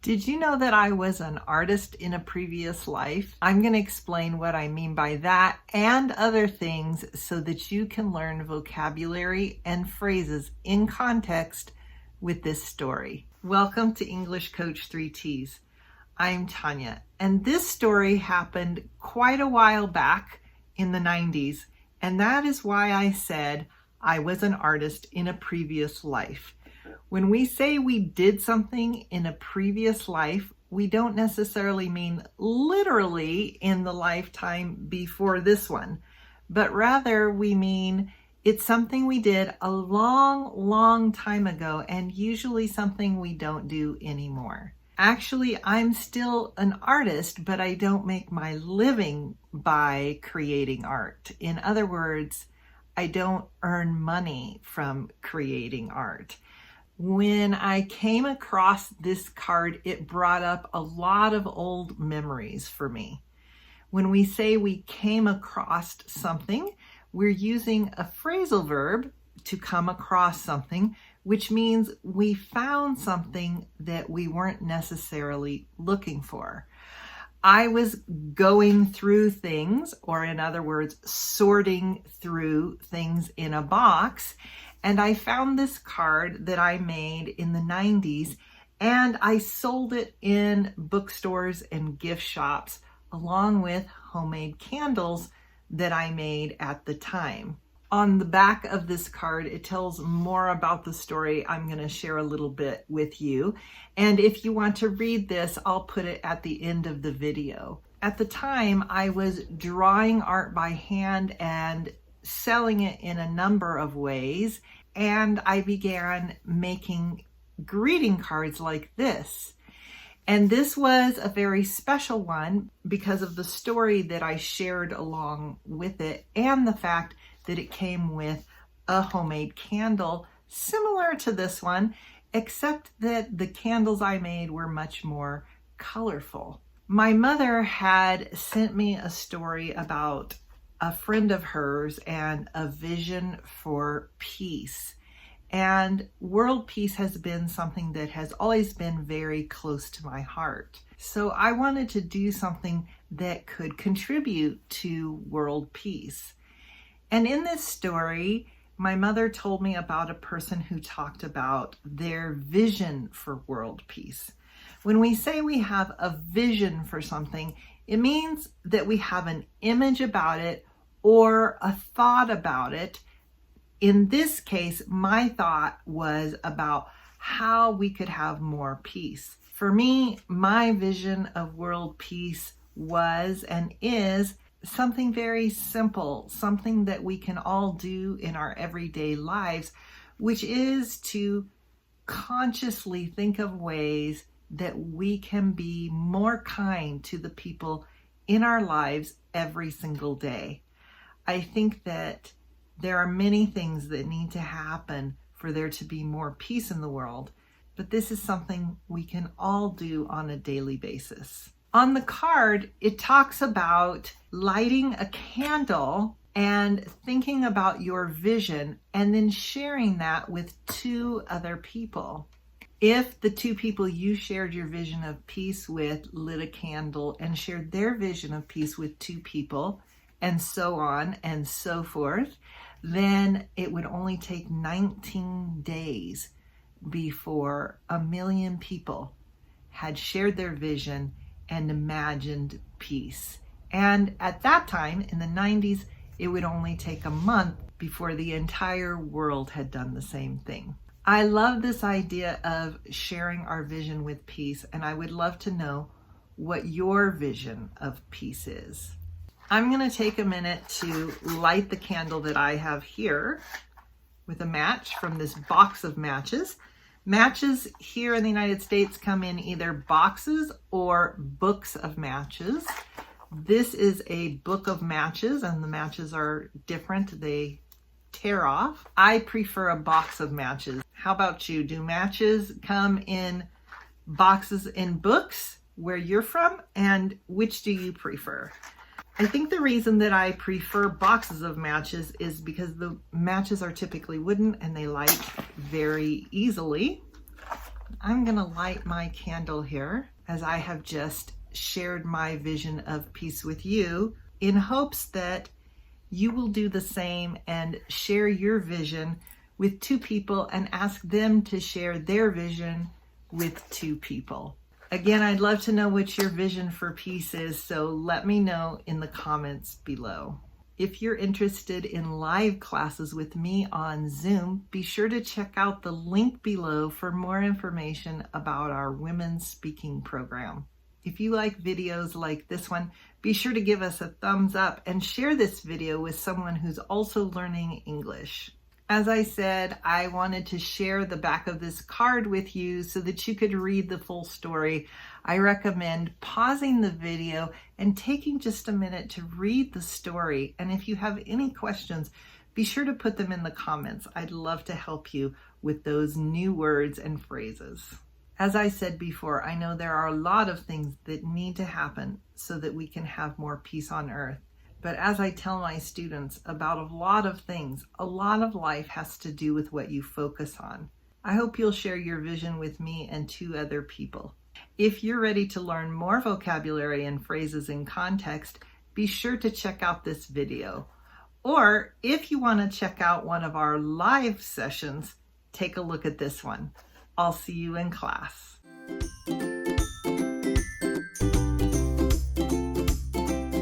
Did you know that I was an artist in a previous life? I'm going to explain what I mean by that and other things so that you can learn vocabulary and phrases in context with this story. Welcome to English Coach 3Ts. I'm Tanya, and this story happened quite a while back in the 90s, and that is why I said I was an artist in a previous life. When we say we did something in a previous life, we don't necessarily mean literally in the lifetime before this one, but rather we mean it's something we did a long time ago and usually something we don't do anymore. Actually, I'm still an artist, but I don't make my living by creating art. In other words, I don't earn money from creating art. When I came across this card, it brought up a lot of old memories for me. When we say we came across something, we're using a phrasal verb to come across something, which means we found something that we weren't necessarily looking for. I was going through things, or in other words, sorting through things in a box, and I found this card that I made in the 90s, and I sold it in bookstores and gift shops along with homemade candles that I made at the time. On the back of this card, it tells more about the story I'm going to share a little bit with you. And if you want to read this, I'll put it at the end of the video. At the time, I was drawing art by hand and selling it in a number of ways, and I began making greeting cards like this. And this was a very special one because of the story that I shared along with it and the fact that it came with a homemade candle similar to this one, except that the candles I made were much more colorful. My mother had sent me a story about a friend of hers and a vision for peace. And world peace has been something that has always been very close to my heart. So I wanted to do something that could contribute to world peace. And in this story, my mother told me about a person who talked about their vision for world peace. When we say we have a vision for something, it means that we have an image about it or a thought about it. In this case, my thought was about how we could have more peace. For me, my vision of world peace was and is something very simple, something that we can all do in our everyday lives, which is to consciously think of ways that we can be more kind to the people in our lives every single day. I think that there are many things that need to happen for there to be more peace in the world, but this is something we can all do on a daily basis. On the card, it talks about lighting a candle and thinking about your vision and then sharing that with two other people. If the two people you shared your vision of peace with lit a candle and shared their vision of peace with two people, and so on and so forth, then it would only take 19 days before 1 million people had shared their vision and imagined peace. And at that time, in the 90s, it would only take a month before the entire world had done the same thing. I love this idea of sharing our vision with peace, and I would love to know what your vision of peace is. I'm going to take a minute to light the candle that I have here with a match from this box of matches. Matches here in the United States come in either boxes or books of matches. This is a book of matches, and the matches are different. They tear off. I prefer a box of matches. How about you? Do matches come in boxes in books where you're from? And which do you prefer? I think the reason that I prefer boxes of matches is because the matches are typically wooden and they light very easily. I'm going to light my candle here as I have just shared my vision of peace with you in hopes that you will do the same and share your vision with 2 people and ask them to share their vision with 2 people. Again, I'd love to know what your vision for peace is, so let me know in the comments below. If you're interested in live classes with me on Zoom, be sure to check out the link below for more information about our Women's Speaking program. If you like videos like this one, be sure to give us a thumbs up and share this video with someone who's also learning English. As I said, I wanted to share the back of this card with you so that you could read the full story. I recommend pausing the video and taking just a minute to read the story. And if you have any questions, be sure to put them in the comments. I'd love to help you with those new words and phrases. As I said before, I know there are a lot of things that need to happen so that we can have more peace on earth. But as I tell my students about a lot of things, a lot of life has to do with what you focus on. I hope you'll share your vision with me and 2 other people. If you're ready to learn more vocabulary and phrases in context, be sure to check out this video. Or if you want to check out one of our live sessions, take a look at this one. I'll see you in class.